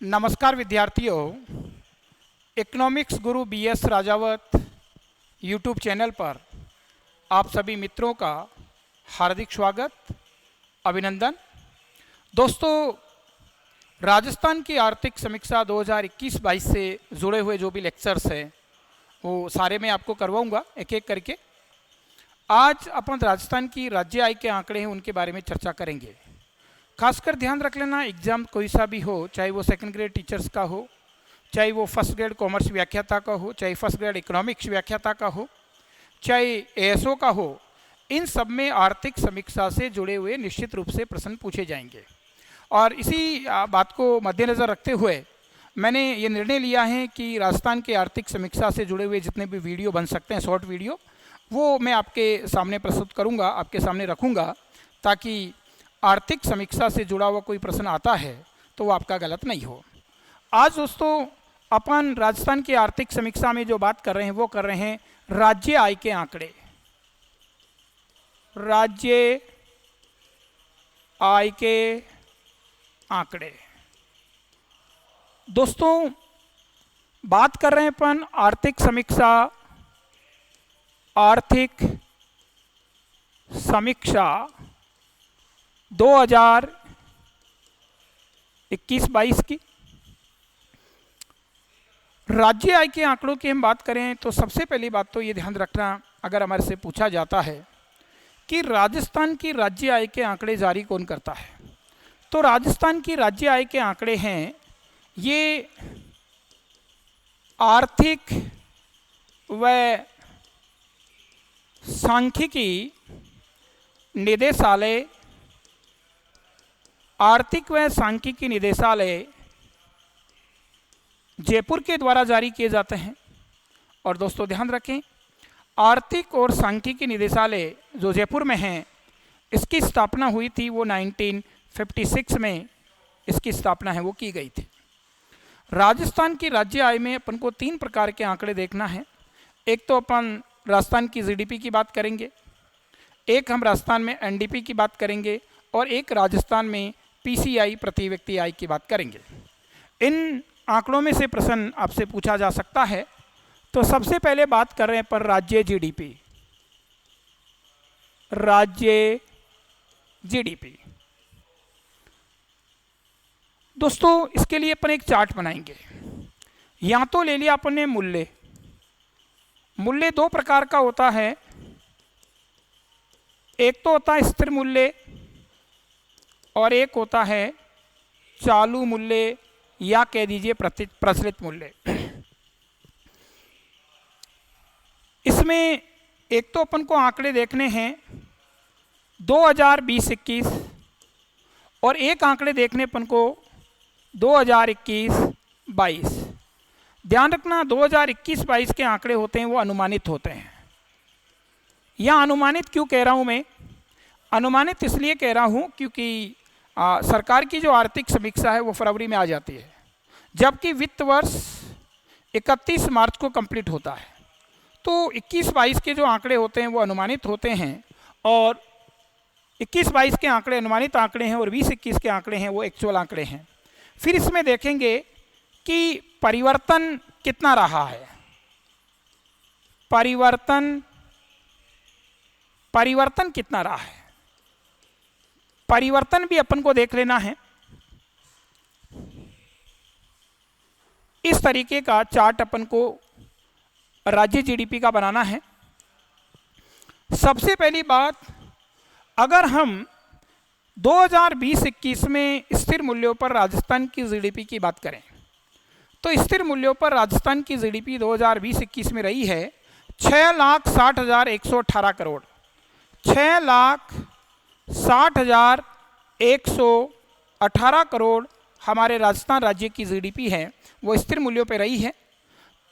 नमस्कार विद्यार्थियों, इकोनॉमिक्स गुरु BS Rajawat YouTube channel पर आप सभी मित्रों का हार्दिक स्वागत, अभिनंदन। दोस्तों, राजस्थान की आर्थिक समीक्षा 2021-22 से जुड़े हुए जो भी लेक्चर्स हैं वो सारे मैं आपको करवाऊंगा एक एक करके। आज अपन राजस्थान की राज्य आय के आंकड़े हैं उनके बारे में चर्चा करेंगे। खासकर ध्यान रख लेना, एग्ज़ाम कोई सा भी हो, चाहे वो सेकंड ग्रेड टीचर्स का हो, चाहे वो फर्स्ट ग्रेड कॉमर्स व्याख्याता का हो, चाहे फर्स्ट ग्रेड इकोनॉमिक्स व्याख्याता का हो, चाहे ASO का हो, इन सब में आर्थिक समीक्षा से जुड़े हुए निश्चित रूप से प्रश्न पूछे जाएंगे। और इसी बात को मद्देनज़र रखते हुए मैंने ये निर्णय लिया है कि राजस्थान के आर्थिक समीक्षा से जुड़े हुए जितने भी वीडियो बन सकते हैं, शॉर्ट वीडियो, वो मैं आपके सामने प्रस्तुत करूँगा, आपके सामने रखूँगा, ताकि आर्थिक समीक्षा से जुड़ा हुआ कोई प्रश्न आता है तो वो आपका गलत नहीं हो। आज दोस्तों अपन राजस्थान की आर्थिक समीक्षा में जो बात कर रहे हैं वो कर रहे हैं राज्य आय के आंकड़े। राज्य आय के आंकड़े दोस्तों, बात कर रहे हैं अपन आर्थिक समीक्षा 2021-22 की। राज्य आय के आंकड़ों की हम बात करें तो सबसे पहली बात तो ये ध्यान रखना, अगर हमारे से पूछा जाता है कि राजस्थान की राज्य आय के आंकड़े जारी कौन करता है, तो राजस्थान की राज्य आय के आंकड़े हैं ये आर्थिक व सांख्यिकी निदेशालय, आर्थिक व सांख्यिकी निदेशालय जयपुर के द्वारा जारी किए जाते हैं। और दोस्तों ध्यान रखें, आर्थिक और सांख्यिकी निदेशालय जो जयपुर में है, इसकी स्थापना हुई थी वो 1956 में इसकी स्थापना है वो की गई थी। राजस्थान की राज्य आय में अपन को 3 प्रकार के आंकड़े देखना है। एक तो अपन राजस्थान की GDP की बात करेंगे, एक हम राजस्थान में NDP की बात करेंगे, और एक राजस्थान में PCI प्रति व्यक्ति आय की बात करेंगे। इन आंकड़ों में से प्रश्न आपसे पूछा जा सकता है। तो सबसे पहले बात कर रहे हैं पर राज्य GDP। दोस्तों इसके लिए अपन एक चार्ट बनाएंगे। यहाँ तो ले लिया अपन ने मूल्य 2 प्रकार का होता है। एक तो होता है स्थिर मूल्य और एक होता है चालू मूल्य, या कह दीजिए प्रचलित मूल्य। इसमें एक तो अपन को आंकड़े देखने हैं 2020-21 और एक आंकड़े देखने अपन को 2021-22। ध्यान रखना, 2021-22 के आंकड़े होते हैं वो अनुमानित होते हैं। यह अनुमानित क्यों कह रहा हूं मैं? अनुमानित इसलिए कह रहा हूं क्योंकि सरकार की जो आर्थिक समीक्षा है वो फरवरी में आ जाती है, जबकि वित्त वर्ष 31 मार्च को कंप्लीट होता है। तो 21-22 के जो आंकड़े होते हैं वो अनुमानित होते हैं, और 21-22 के आंकड़े अनुमानित आंकड़े हैं और 20-21 के आंकड़े हैं वो एक्चुअल आंकड़े हैं। फिर इसमें देखेंगे कि परिवर्तन कितना रहा है। परिवर्तन कितना रहा है, परिवर्तन भी अपन को देख लेना है। इस तरीके का चार्ट अपन को राज्य GDP का बनाना है। सबसे पहली बात, अगर हम 2020-21 में स्थिर मूल्यों पर राजस्थान की GDP की बात करें, तो स्थिर मूल्यों पर राजस्थान की GDP 2020-21 में रही है 6,60,118 करोड़। 6,60,118 करोड़ हमारे राजस्थान राज्य की GDP है, वो स्थिर मूल्यों पर रही है।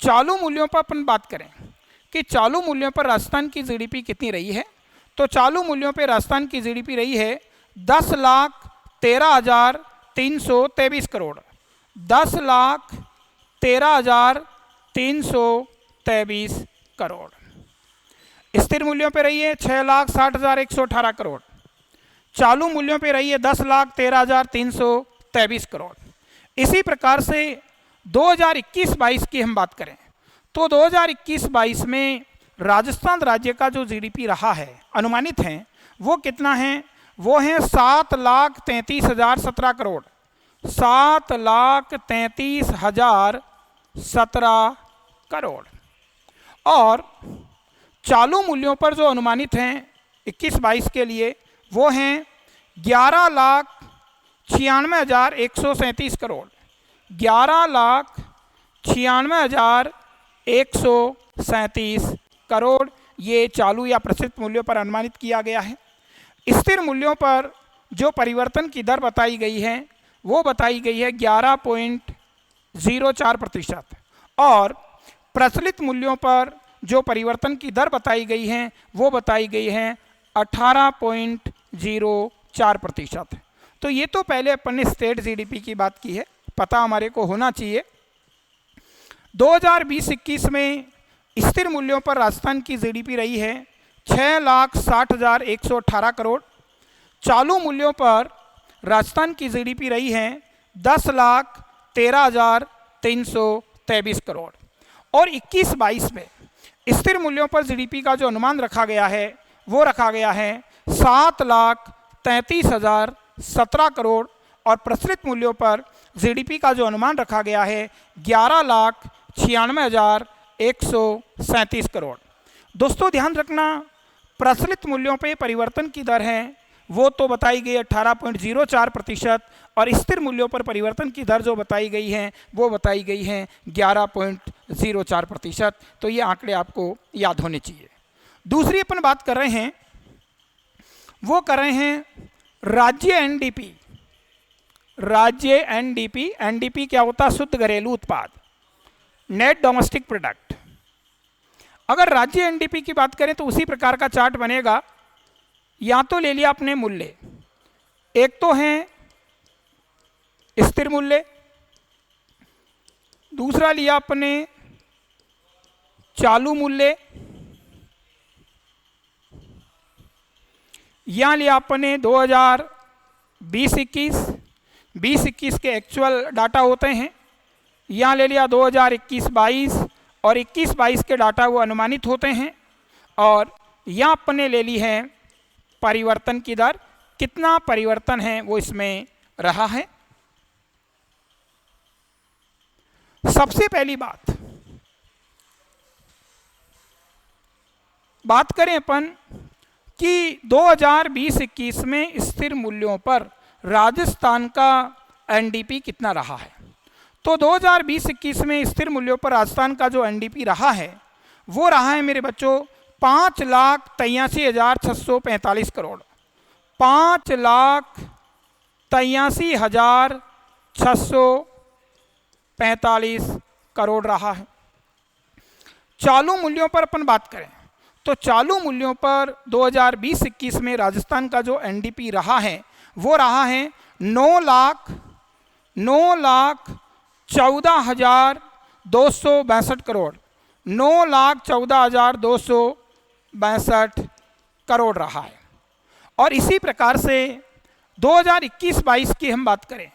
चालू मूल्यों पर अपन बात करें कि चालू मूल्यों पर राजस्थान की GDP कितनी रही है, तो चालू मूल्यों पर राजस्थान की GDP रही है 10,13,323 करोड़। 10,13,323 करोड़ स्थिर मूल्यों पर रही है 6,60,118 करोड़। चालू मूल्यों पे रही है 10,13,323 करोड़। इसी प्रकार से 2021-22 की हम बात करें तो 2021-22 में राजस्थान राज्य का जो जीडीपी रहा है अनुमानित है वो कितना है, वो है 7,33,017 करोड़, 7,33,017 करोड़। और चालू मूल्यों पर जो अनुमानित हैं 21-22 के लिए वो हैं 11,96,137 करोड़, 11,96,137 करोड़। ये चालू या प्रचलित मूल्यों पर अनुमानित किया गया है। स्थिर मूल्यों पर जो परिवर्तन की दर बताई गई है वो बताई गई है 11.04% और प्रचलित मूल्यों पर जो परिवर्तन की दर बताई गई है वो बताई गई है 18.04%। तो ये तो पहले अपन ने स्टेट जीडीपी की बात की है, पता हमारे को होना चाहिए। 2020-21 में स्थिर मूल्यों पर राजस्थान की जीडीपी रही है 6,60,118 करोड़। चालू मूल्यों पर राजस्थान की जीडीपी रही है 10,13,323 करोड़। और 21-22 में स्थिर मूल्यों पर जीडीपी का जो अनुमान रखा गया है वो रखा गया है 7,33,017 करोड़ और प्रचलित मूल्यों पर जीडीपी का जो अनुमान रखा गया है 11,96,137 करोड़। दोस्तों ध्यान रखना, प्रचलित मूल्यों पे परिवर्तन की दर है वो तो बताई गई 18.04% और स्थिर मूल्यों पर परिवर्तन की दर जो बताई गई है वो बताई गई है 11.04%। तो ये आंकड़े आपको याद होने चाहिए। दूसरी अपन बात कर रहे हैं वो कर रहे हैं राज्य एनडीपी। राज्य एनडीपी, एनडीपी क्या होता है, शुद्ध घरेलू उत्पाद, नेट डोमेस्टिक प्रोडक्ट। अगर राज्य एनडीपी की बात करें तो उसी प्रकार का चार्ट बनेगा। या तो ले लिया अपने मूल्य, एक तो है स्थिर मूल्य, दूसरा लिया अपने चालू मूल्य, यहाँ लिया अपने 2020-21 के एक्चुअल डाटा होते हैं, यहाँ ले लिया 2021-22 और 21-22 के डाटा वो अनुमानित होते हैं। और यहाँ अपने ले ली है परिवर्तन की दर, कितना परिवर्तन है वो इसमें रहा है। सबसे पहली बात करें अपन कि 2020-21 में स्थिर मूल्यों पर राजस्थान का एनडीपी कितना रहा है। तो 2020-21 में स्थिर मूल्यों पर राजस्थान का जो एनडीपी रहा है वो रहा है मेरे बच्चों 5,83,645 करोड़, 5,83,645 करोड़ रहा है। चालू मूल्यों पर अपन बात करें तो चालू मूल्यों पर 2020-21 में राजस्थान का जो एनडीपी रहा है वो रहा है 9,14,262 करोड़, 9,14,262 करोड़ रहा है। और इसी प्रकार से 2021-22 की हम बात करें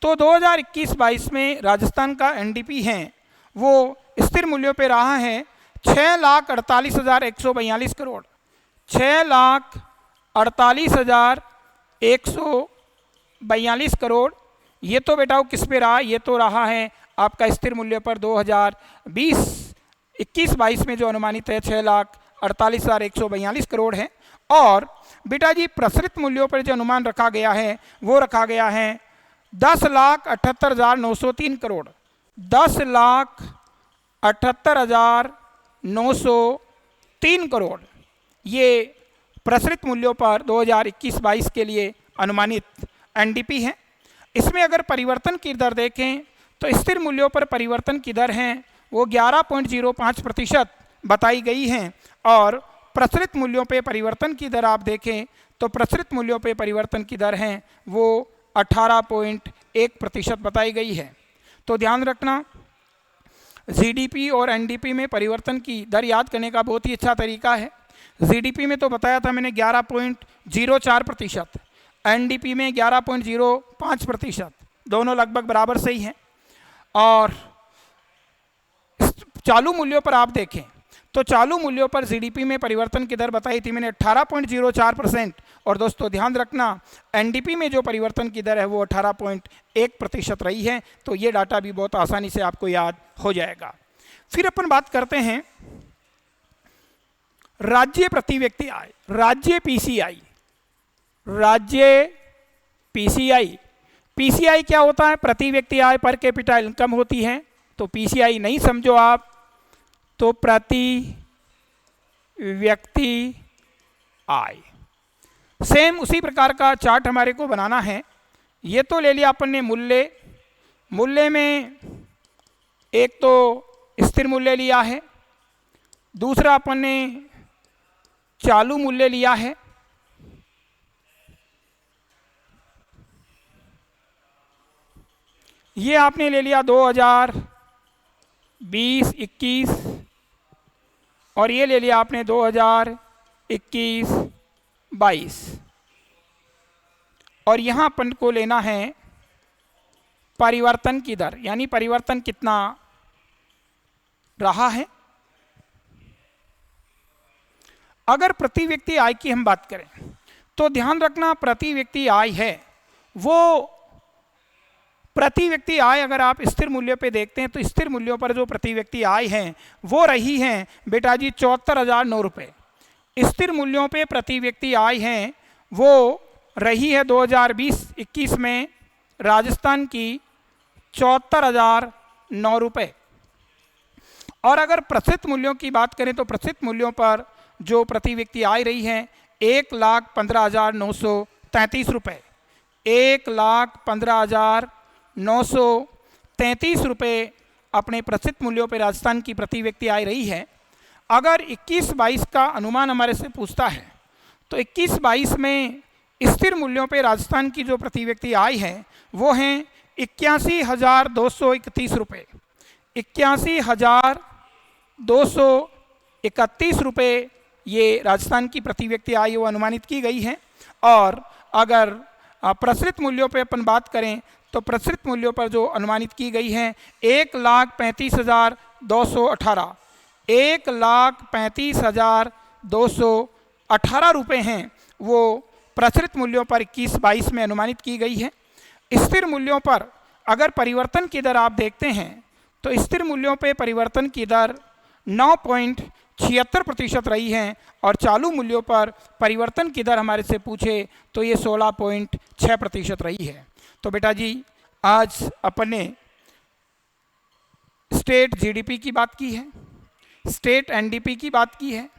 तो 2021-22 में राजस्थान का एनडीपी है वो स्थिर मूल्यों पे रहा है 6,48,142 करोड़, 6,48,142 करोड़। ये तो बेटा किस पे रहा, ये तो रहा है आपका स्थिर मूल्य पर 2020-21-22 में जो अनुमानित है 6,48,142 करोड़ है। और बेटा जी प्रचलित मूल्यों पर जो अनुमान रखा गया है वो रखा गया है 10,78,903 करोड़, 10,78,903 करोड़। ये प्रचलित मूल्यों पर 2021-22 के लिए अनुमानित एनडीपी है। इसमें अगर परिवर्तन की दर देखें तो स्थिर मूल्यों पर परिवर्तन की दर है वो 11.05% बताई गई हैं और प्रचलित मूल्यों पे परिवर्तन की दर आप देखें तो प्रचलित मूल्यों पे परिवर्तन की दर है वो 18.1% बताई गई है। तो ध्यान रखना, जीडीपी और एनडीपी में परिवर्तन की दर याद करने का बहुत ही अच्छा तरीका है। जीडीपी में तो बताया था मैंने 11.04%, एनडीपी में 11.05%, दोनों लगभग बराबर से ही हैं। और चालू मूल्यों पर आप देखें तो चालू मूल्यों पर जीडीपी में परिवर्तन की दर बताई थी मैंने 18.04%। और दोस्तों ध्यान रखना एनडीपी में जो परिवर्तन की दर है वो 18.1% रही है। तो ये डाटा भी बहुत आसानी से आपको याद हो जाएगा। फिर अपन बात करते हैं राज्य प्रति व्यक्ति आय, राज्य पीसीआई। राज्य पीसीआई, पीसीआई क्या होता है? प्रति व्यक्ति आय, पर कैपिटा इनकम होती है। तो पीसीआई नहीं समझो आप तो प्रति व्यक्ति आय। सेम उसी प्रकार का चार्ट हमारे को बनाना है। ये तो ले लिया अपन ने मूल्य, मूल्य में एक तो स्थिर मूल्य लिया है, दूसरा अपन ने चालू मूल्य लिया है, ये आपने ले लिया 2020-21 और ये ले लिया आपने 2021-22। और यहाँ अपन को लेना है परिवर्तन की दर, यानी परिवर्तन कितना रहा है। अगर प्रति व्यक्ति आय की हम बात करें तो ध्यान रखना प्रति व्यक्ति आय है वो प्रति व्यक्ति आय अगर आप स्थिर मूल्य पे देखते हैं तो स्थिर मूल्यों पर जो प्रति व्यक्ति आय है वो रही है बेटा जी 74,009 रुपये। स्थिर मूल्यों पे प्रति व्यक्ति आय है वो रही है 2020-21 में राजस्थान की 74,009 रुपये। और अगर प्रचलित मूल्यों की बात करें तो प्रचलित मूल्यों पर जो प्रति व्यक्ति आय रही है 1,15,933 रुपये। 1,15,933 रुपये अपने प्रचलित मूल्यों पर राजस्थान की प्रति व्यक्ति आय रही है। अगर 21-22 का अनुमान हमारे से पूछता है तो 21-22 में स्थिर मूल्यों पर राजस्थान की जो प्रति व्यक्ति आय है वो हैं 81,231 रुपये। 81,231 रुपये ये राजस्थान की प्रति व्यक्ति आय वो अनुमानित की गई है। और अगर प्रचलित मूल्यों पर अपन बात करें तो प्रचलित मूल्यों पर जो अनुमानित की गई है 1,35,218 1,35,218 रुपये हैं वो प्रचलित मूल्यों पर 21-22 में अनुमानित की गई है। स्थिर मूल्यों पर अगर परिवर्तन की दर आप देखते हैं तो स्थिर मूल्यों पर परिवर्तन की दर 9.76% रही है और चालू मूल्यों पर परिवर्तन की दर हमारे से पूछे तो ये 16.6% रही है। तो बेटा जी आज अपन ने स्टेट जीडीपी की बात की है, स्टेट एनडीपी की बात की है,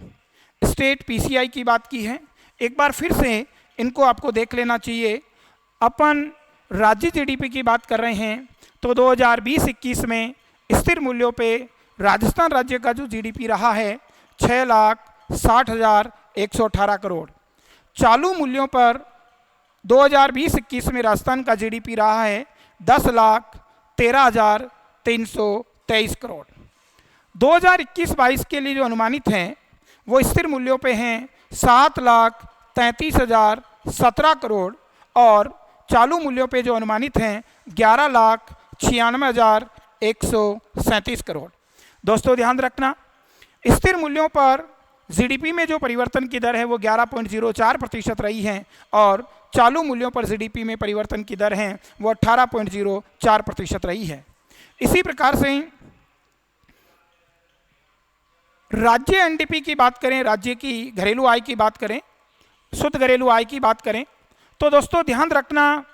स्टेट पीसीआई की बात की है। एक बार फिर से इनको आपको देख लेना चाहिए। अपन राज्य जीडीपी की बात कर रहे हैं तो 2020-21 में स्थिर मूल्यों पे राजस्थान राज्य का जो जीडीपी रहा है 6,60,118 करोड़। चालू मूल्यों पर 2020-21 में राजस्थान का जीडीपी रहा है 10,13,323 करोड़। 2021-22 के लिए जो अनुमानित हैं वो स्थिर मूल्यों पे हैं 7,33,017 करोड़ और चालू मूल्यों पे जो अनुमानित हैं 11,96,137 करोड़। दोस्तों ध्यान रखना स्थिर मूल्यों पर जीडीपी में जो परिवर्तन की दर है वो 11.04% रही है और चालू मूल्यों पर जीडीपी में परिवर्तन की दर है वो 18.04% रही है। इसी प्रकार से राज्य एनडीपी की बात करें, राज्य की घरेलू आय की बात करें, शुद्ध घरेलू आय की बात करें तो दोस्तों ध्यान रखना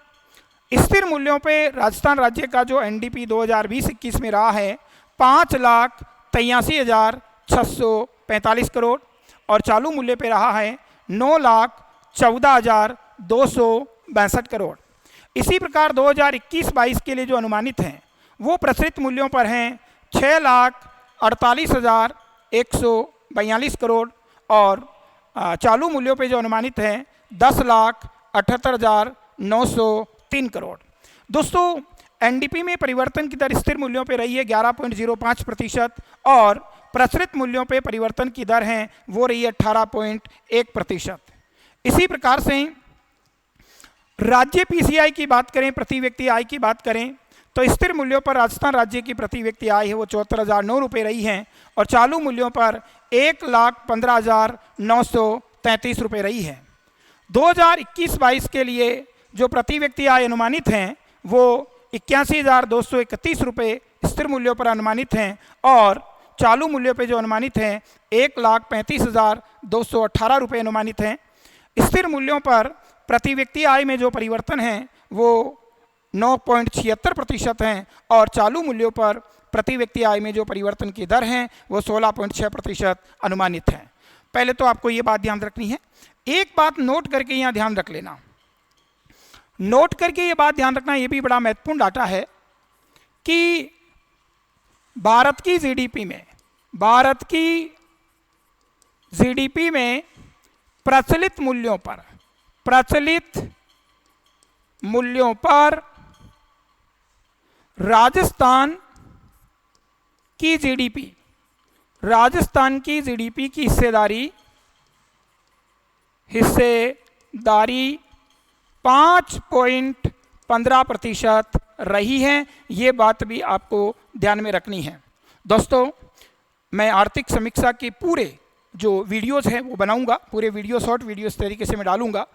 स्थिर मूल्यों पे राजस्थान राज्य का जो एनडीपी 2020-21 में रहा है 5,83,645 करोड़ और चालू मूल्य पे रहा है 9,14,262 करोड़। इसी प्रकार 2021-22 के लिए जो अनुमानित हैं वो प्रचलित मूल्यों पर हैं 6,48,142 करोड़ और चालू मूल्यों पे जो अनुमानित हैं 10,78,903 करोड़। दोस्तों एनडीपी में परिवर्तन की दर स्थिर मूल्यों पे रही है 11.05% और प्रचलित मूल्यों पे परिवर्तन की दर है वो रही है 18.1%। इसी प्रकार से राज्य पीसीआई की बात करें, प्रति व्यक्ति आय की बात करें, तो स्थिर मूल्यों पर राजस्थान राज्य की प्रति व्यक्ति आय है वो 74,009 रुपये रही हैं और चालू मूल्यों पर 1,15,933 रुपये रही है। 2021-22 के लिए जो प्रति व्यक्ति आय अनुमानित हैं वो 81,231 रुपये स्थिर मूल्यों पर अनुमानित हैं और चालू मूल्यों पे जो अनुमानित हैं 1,35,218 रुपये अनुमानित हैं। स्थिर मूल्यों पर प्रति व्यक्ति आय में जो परिवर्तन हैं वो 9.76% हैं और चालू मूल्यों पर प्रति व्यक्ति आय में जो परिवर्तन की दर हैं वो 16.6% अनुमानित हैं। पहले तो आपको ये बात ध्यान रखनी है, एक बात नोट करके यहाँ ध्यान रख लेना, नोट करके ये बात ध्यान रखना, ये भी बड़ा महत्वपूर्ण डाटा है कि भारत की जीडीपी में प्रचलित मूल्यों पर राजस्थान की जीडीपी की हिस्सेदारी 5.15% रही है। ये बात भी आपको ध्यान में रखनी है। दोस्तों, मैं आर्थिक समीक्षा के पूरे जो वीडियोस हैं वो बनाऊंगा, पूरे वीडियो शॉर्ट वीडियो इस तरीके से मैं डालूंगा।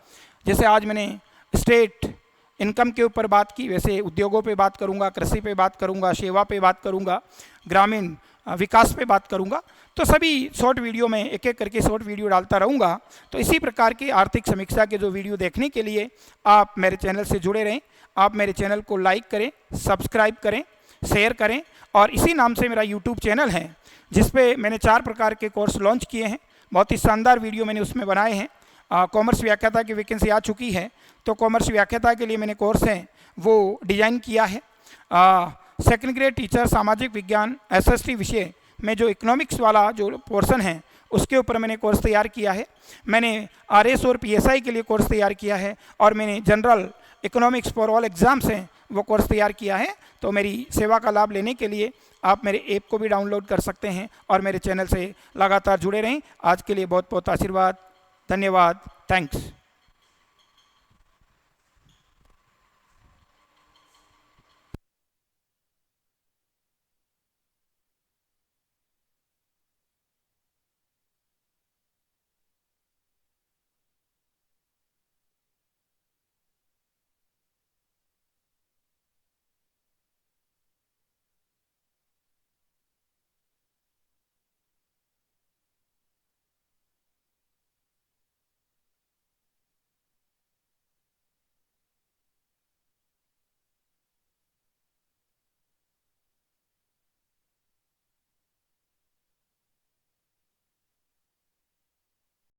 जैसे आज मैंने स्टेट इनकम के ऊपर बात की, वैसे उद्योगों पे बात करूंगा, कृषि पे बात करूंगा, सेवा पे बात करूंगा, ग्रामीण विकास पे बात करूंगा। तो सभी शॉर्ट वीडियो में एक एक करके शॉर्ट वीडियो डालता रहूंगा। तो इसी प्रकार के आर्थिक समीक्षा के जो वीडियो देखने के लिए आप मेरे चैनल से जुड़े रहें। आप मेरे चैनल को लाइक करें, सब्सक्राइब करें, शेयर करें और इसी नाम से मेरा यूट्यूब चैनल है जिस पे मैंने 4 प्रकार के कोर्स लॉन्च किए हैं। बहुत ही शानदार वीडियो मैंने उसमें बनाए हैं। कॉमर्स व्याख्याता की वैकेंसी आ चुकी है तो कॉमर्स व्याख्याता के लिए मैंने कोर्स हैं वो डिज़ाइन किया है। सेकंड ग्रेड टीचर सामाजिक विज्ञान एसएसटी विषय में जो इकोनॉमिक्स वाला जो पोर्शन है उसके ऊपर मैंने कोर्स तैयार किया है। मैंने आरएस और पीएसआई के लिए कोर्स तैयार किया है और मैंने general economics for all exams हैं वो कोर्स तैयार किया है। तो मेरी सेवा का लाभ लेने के लिए आप मेरे ऐप को भी डाउनलोड कर सकते हैं और मेरे चैनल से लगातार जुड़े रहें। आज के लिए बहुत बहुत आशीर्वाद, धन्यवाद, थैंक्स।